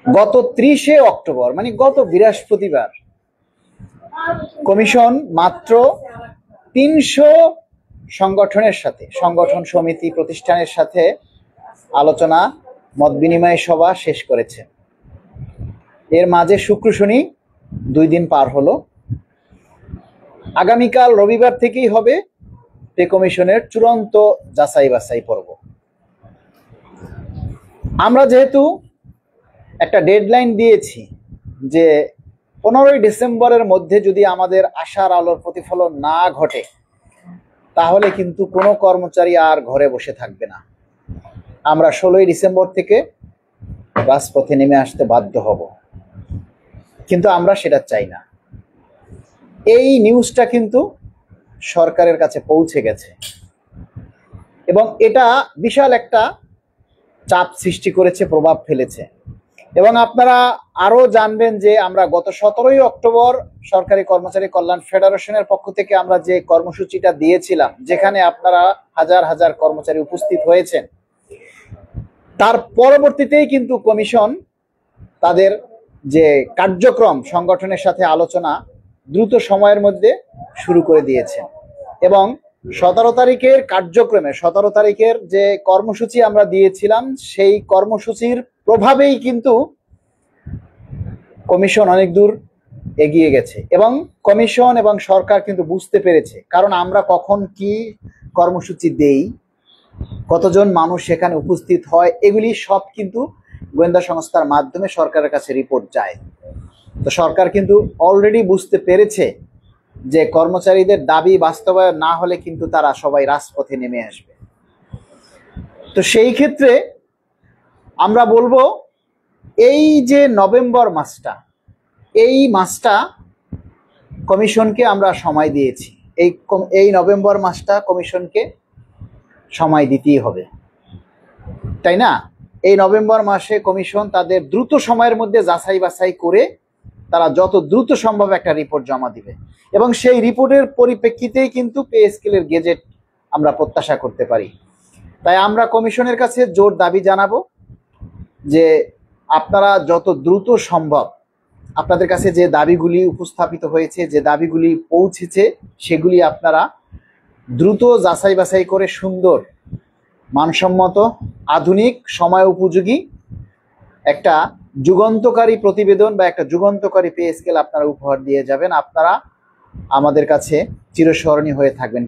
গত 30শে অক্টোবর মানে গত বৃহস্পতিবার কমিশন মাত্র 300 সংগঠন সমিতি প্রতিষ্ঠানের সাথে আলোচনা মত বিনিময় সভা শেষ করেছে। এর মাঝে শুক্র শনি 2 দিন পার হলো। আগামীকাল রবিবার থেকেই হবে পে কমিশনের চূড়ান্ত যাচাই বাছাই পর্ব। আমরা যেহেতু একটা ডেডলাইন দিয়েছি যে 15ই ডিসেম্বরের মধ্যে যদি আমাদের আশার আলোর প্রতিফলন না ঘটে তাহলে কিন্তু কোনো কর্মচারী আর ঘরে বসে থাকবে না। আমরা 16ই ডিসেম্বর থেকে রাজপথে নেমে আসতে বাধ্য হব, কিন্তু আমরা সেটা চাই না। এই নিউজটা কিন্তু সরকারের কাছে পৌঁছে গেছে এবং এটা বিশাল একটা চাপ সৃষ্টি করেছে, প্রভাব ফেলেছে। এবং আপনারা আরো জানবেন যে আমরা গত 17ই অক্টোবর সরকারি কর্মচারী কল্যাণ ফেডারেশনের পক্ষ থেকে আমরা যে কর্মসূচিটা দিয়েছিলাম, যেখানে আপনারা হাজার হাজার কর্মচারী উপস্থিত হয়েছেন, তার পরবর্তীতেই কিন্তু কমিশন তাদের যে কার্যক্রম সংগঠনের সাথে আলোচনা দ্রুত সময়ের মধ্যে শুরু করে দিয়েছে। এবং 17 তারিখের কার্যক্রমে 17 তারিখের যে কর্মসূচি আমরা দিয়েছিলাম সেই কর্মসূচির প্রভাবেই কিন্তু কমিশন অনেক দূর এগিয়ে গেছে এবং কমিশন এবং সরকার কিন্তু বুঝতে পেরেছে। কারণ আমরা কখন কি কর্মসূচি দেই, কতজন মানুষ সেখানে উপস্থিত হয়, এগুলি সব কিন্তু গোয়েন্দা সংস্থার মাধ্যমে সরকারের কাছে রিপোর্ট যায়। তো সরকার কিন্তু অলরেডি বুঝতে পেরেছে যে কর্মচারীদের দাবি বাস্তবায়ন না হলে কিন্তু তারা সবাই রাজপথে নেমে আসবে। তো সেই ক্ষেত্রে আমরা বলবো এই যে নভেম্বর মাসটা কমিশনকে আমরা সময় দিয়েছি। এই নভেম্বর মাসটা কমিশনকে সময় দিতেই হবে, তাই না? এই নভেম্বর মাসে কমিশন তাদের দ্রুত সময়ের মধ্যে যাচাই বাছাই করে তারা যত দ্রুত সম্ভব একটা রিপোর্ট জমা দিবে এবং সেই রিপোর্টের পরিপ্রেক্ষিতেই কিন্তু পে স্কেলের গেজেট আমরা প্রত্যাশা করতে পারি। তাই আমরা কমিশনের কাছে জোর দাবি জানাবো যে আপনারা যত দ্রুত সম্ভব আপনাদের কাছে যে দাবিগুলি উপস্থাপিত হয়েছে, যে দাবিগুলি পৌঁছেছে, সেগুলি আপনারা দ্রুত যাচাই বাছাই করে সুন্দর, মানসম্মত, আধুনিক, সময় উপযোগী একটা যুগান্তকারী প্রতিবেদন বা একটা যুগান্তকারী পে স্কেল আপনারা উপহার দিয়ে যাবেন। আপনারা আমাদের কাছে চিরস্মরণীয় হয়ে থাকবেন।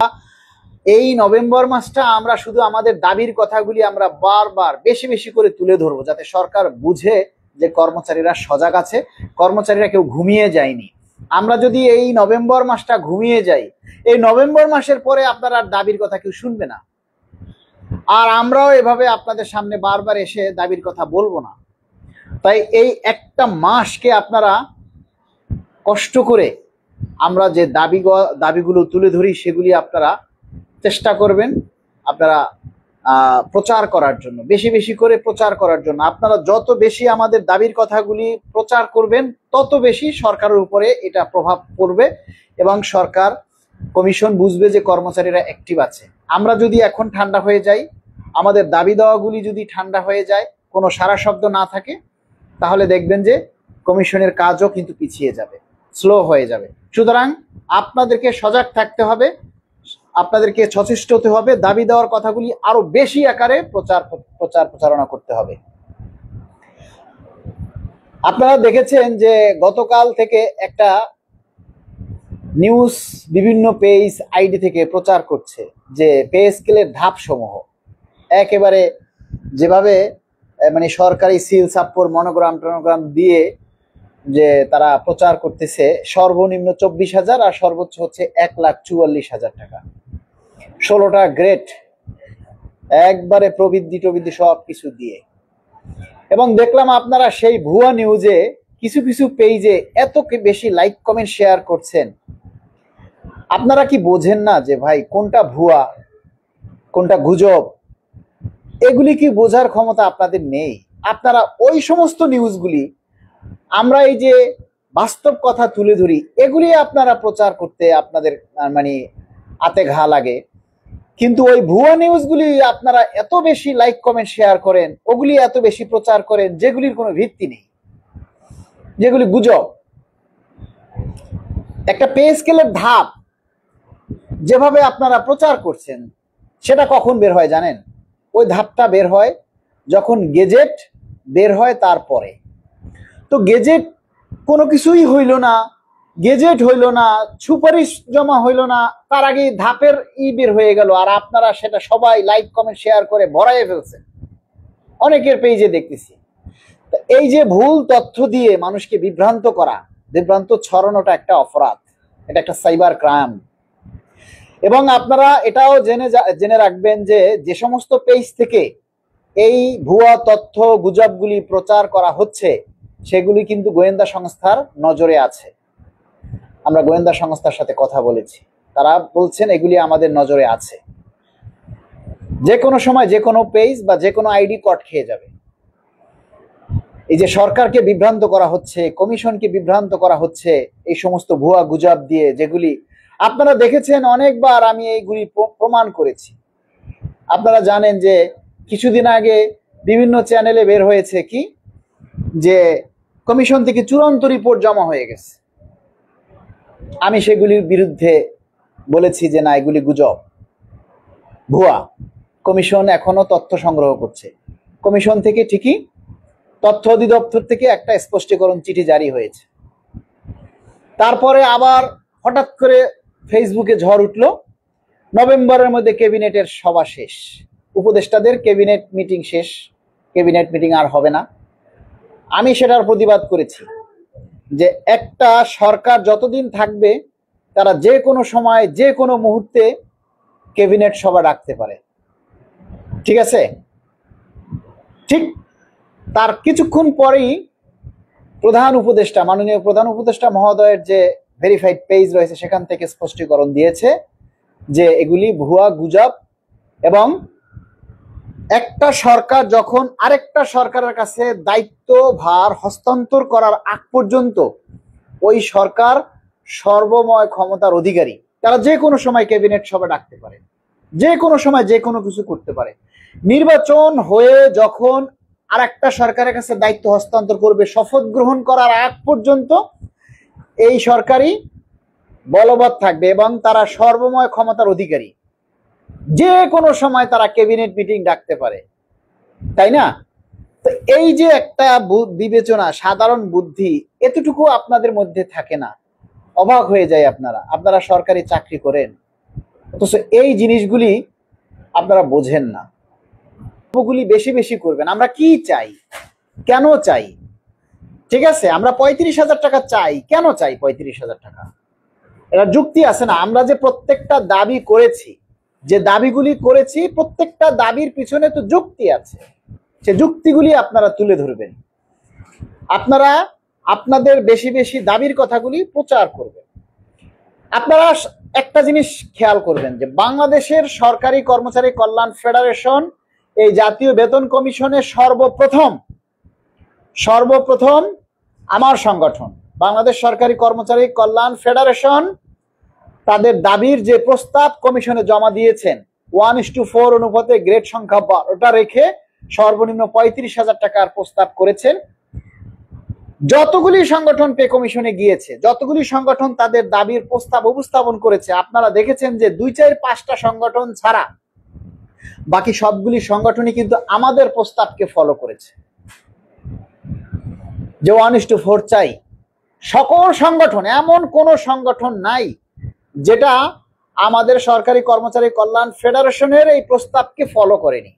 এই নভেম্বর মাসটা আমরা শুধু আমাদের দাবির কথাগুলি আমরা বারবার বেশি বেশি করে তুলে ধরবো, যাতে সরকার বুঝে যে কর্মচারীরা সজাগ আছে, কর্মচারীরা কেউ ঘুমিয়ে যায়নি। আমরা যদি এই নভেম্বর মাসটা ঘুমিয়ে যাই, এই নভেম্বর মাসের পরে আপনার আর দাবির কথা কেউ শুনবে না, আর আমরাও এভাবে আপনাদের সামনে বারবার এসে দাবির কথা বলবো না। তাই এই একটা মাসকে আপনারা কষ্ট করে আমরা যে দাবিগুলো তুলে ধরি সেগুলি আপনারা চেষ্টা করবেন আপনারা প্রচার করার জন্য, বেশি বেশি করে প্রচার করার জন্য। আপনারা যত বেশি আমাদের দাবির কথাগুলি প্রচার করবেন তত বেশি সরকারের উপরে এটা প্রভাব পড়বে এবং সরকার, কমিশন বুঝবে যে কর্মচারীরা অ্যাক্টিভ আছে। আমরা যদি এখন ঠান্ডা হয়ে যাই, আমাদের দাবি দেওয়াগুলি যদি ঠান্ডা হয়ে যায়, কোনো সারা শব্দ না থাকে, তাহলে দেখবেন যে কমিশনের কাজও কিন্তু পিছিয়ে যাবে, স্লো হয়ে যাবে। সুতরাং আপনাদেরকে সজাগ থাকতে হবে, আপনাদেরকে সচেষ্ট হতে হবে, দাবি দেওয়ার কথাগুলি আরো বেশি আকারে প্রচারণা করতে হবে। আপনারা দেখেছেন যে গতকাল থেকে একটা নিউজ বিভিন্ন পেজ আইডি থেকে প্রচার করছে যে পে স্কেলের ধাপ সমূহ একেবারে যেভাবে মানে সরকারি সিল সাপ্পর মনোগ্রাম দিয়ে যে তারা প্রচার করতেছে, সর্বনিম্ন 24,000 আর সর্বোচ্চ হচ্ছে 1,44,000 টাকা, 16টা গ্রেড, একবারে প্রবৃদ্ধি সব কিছু দিয়ে। এবং দেখলাম আপনারা সেই ভুয়া নিউজে কিছু কিছু পেজে এত বেশি লাইক কমেন্ট শেয়ার করছেন। আপনারা কি বোঝেন না যে ভাই কোনটা ভুয়া কোনটা গুজব? এগুলি কি বোঝার ক্ষমতা আপনাদের নেই? আপনারা ওই সমস্ত নিউজগুলি, আমরা এই যে বাস্তব কথা তুলে ধরি, এগুলি আপনারা প্রচার করতে আপনাদের মানে আতে ঘা লাগে। কিন্তু ওই ভুয়া নিউজগুলি আপনারা এত বেশি লাইক কমেন্ট শেয়ার করেন, ওগুলি এত বেশি প্রচার করেন যেগুলির কোনো ভিত্তি নেই, যেগুলি গুজব। একটা পে স্কেলের ধাপ যেভাবে আপনারা প্রচার করছেন সেটা কখন বের হয় জানেন? ওই ধাপটা বের হয় যখন গেজেট বের হয় তারপরে। তো গেজেট কোনো কিছুই হইল না, গেজেট হইল না, সুপারিশ জমা হইল না, তার আগে ধাপের বের হয়ে গেল, আর আপনারা সেটা সবাই লাইক কমেন্ট শেয়ার করে ভরাইয়ে ফেলছেন। অনেকের পেজে দেখতেছি। এই যে ভুল তথ্য দিয়ে মানুষকে বিভ্রান্ত করা, বিভ্রান্ত ছড়ানোটা একটা অপরাধ, এটা একটা সাইবার ক্রাইম। এবং আপনারা এটাও জেনে রাখবেন যে যে সমস্ত পেজ থেকে এই ভুয়া তথ্য গুজবগুলি প্রচার করা হচ্ছে সেগুলি কিন্তু গোয়েন্দা সংস্থার নজরে আছে। আমরা গোয়েন্দা সংস্থার সাথে কথা বলেছি, তারা বলছেন এগুলি আমাদের নজরে আছে। যে কোনো সময় যে কোনো পেজ বা যে কোনো আইডি কট খেয়ে যাবে। এই যে সরকারকে বিভ্রান্ত করা হচ্ছে, কমিশনকে বিভ্রান্ত করা হচ্ছে এই সমস্ত ভুয়া গুজব দিয়ে, যেগুলি আপনারা দেখেছেন অনেকবার আমি এইগুলি প্রমাণ করেছি। আপনারা জানেন যে কিছুদিন আগে বিভিন্ন চ্যানেলে বের হয়েছে কি যে কমিশন থেকে চূড়ান্ত রিপোর্ট জমা হয়ে গেছে। আমি সেগুলির বিরুদ্ধে বলেছি যে না, এগুলি গুজব, ভুয়া। কমিশন এখনো তথ্য সংগ্রহ করছে। কমিশন থেকে ঠিকই তথ্য অধিদপ্তর থেকে একটা স্পষ্টীকরণ চিঠি জারি হয়েছে। তারপরে আবার হঠাৎ করে ফেসবুকে ঝড় উঠলো, নভেম্বরের মধ্যে ক্যাবিনেটের সভা শেষ, উপদেষ্টাদের ক্যাবিনেট মিটিং শেষ, ক্যাবিনেট মিটিং আর হবে না। আমি সেটার প্রতিবাদ করেছি যে একটা সরকার যতদিন থাকবে তারা যে কোনো সময় যে কোনো মুহূর্তে ক্যাবিনেট সভা ডাকতে পারে, ঠিক আছে? ঠিক তার কিছুক্ষণ পরেই মাননীয় প্রধান উপদেষ্টা মহোদয়ের যে ভেরিফাইড পেজ রয়েছে সেখান থেকে স্পষ্টীকরণ দিয়েছে যে এগুলি ভুয়া গুজব। এবং একটা সরকার যখন আরেকটা সরকারের কাছে দায়িত্বভার হস্তান্তর করার আগ পর্যন্ত ওই সরকার সর্বময় ক্ষমতার অধিকারী, তারা যে কোনো সময় ক্যাবিনেট সভা ডাকতে পারে, যে কোনো সময় যে কোনো কিছু করতে পারে। নির্বাচন হয়ে যখন আর একটা সরকারের কাছে দায়িত্ব হস্তান্তর করবে, শপথ গ্রহণ করার আগ পর্যন্ত এই সরকারই বলবৎ থাকবে এবং তারা সর্বময় ক্ষমতার অধিকারী, যে কোনো সময় তারা ক্যাবিনেট মিটিং ডাকতে পারে, তাই না? তো এই যে একটা বিবেচনা, সাধারণ বুদ্ধি, এতটুকু আপনাদের মধ্যে থাকে না। অবাক হয়ে যায় আপনারা সরকারি চাকরি করেন, অথচ এই জিনিসগুলি আপনারা বোঝেন না। ওগুলি বেশি বেশি করবেন। আমরা কি চাই, কেন চাই? ঠিক আছে, আমরা 35,000 টাকা চাই। কেন চাই 35,000 টাকা? এটা যুক্তি আছে না? আমরা যে প্রত্যেকটা দাবি করেছি, যে দাবিগুলি করেছি, প্রত্যেকটা দাবির পিছনে তো যুক্তি আছে। সে যুক্তিগুলি আপনারা তুলে ধরবেন, আপনারা আপনাদের বেশি বেশি দাবির কথাগুলি প্রচার করবেন। আপনারা একটা জিনিস খেয়াল করবেন যে বাংলাদেশের সরকারি কর্মচারী কল্যাণ ফেডারেশন এই জাতীয় বেতন কমিশনের সর্বপ্রথম আমার সংগঠন বাংলাদেশ সরকারি কর্মচারী কল্যাণ ফেডারেশন তাদের দাবির যে প্রস্তাব কমিশনে জমা দিয়েছেন 1:4 অনুপাতে গ্রেড সংখ্যা 12টা রেখে সর্বনিম্ন 35,000 টাকার প্রস্তাব করেছেন। যতগুলি সংগঠন পে কমিশনে গিয়েছে, যতগুলি সংগঠন তাদের দাবির প্রস্তাব উপস্থাপন করেছে, আপনারা দেখেছেন যে 2, 4, 5টা সংগঠন ছাড়া বাকি সবগুলি সংগঠনই কিন্তু আমাদের প্রস্তাবকে ফলো করেছে যে 1:4 চাই। সকল সংগঠন, এমন কোন সংগঠন নাই যেটা আমাদের সরকারি কর্মচারী কল্যাণ ফেডারেশনের এই প্রস্তাবকে ফলো করেনি।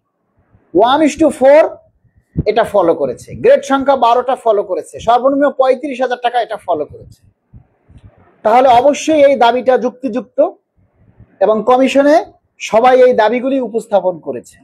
1:4 এটা ফলো করেছে, গ্রেড সংখ্যা 12টা ফলো করেছে, সর্বনিম্ন 35,000 টাকা এটা ফলো করেছে। তাহলে অবশ্যই এই দাবিটা যুক্তিযুক্ত এবং কমিশনে সবাই এই দাবিগুলি উপস্থাপন করেছে।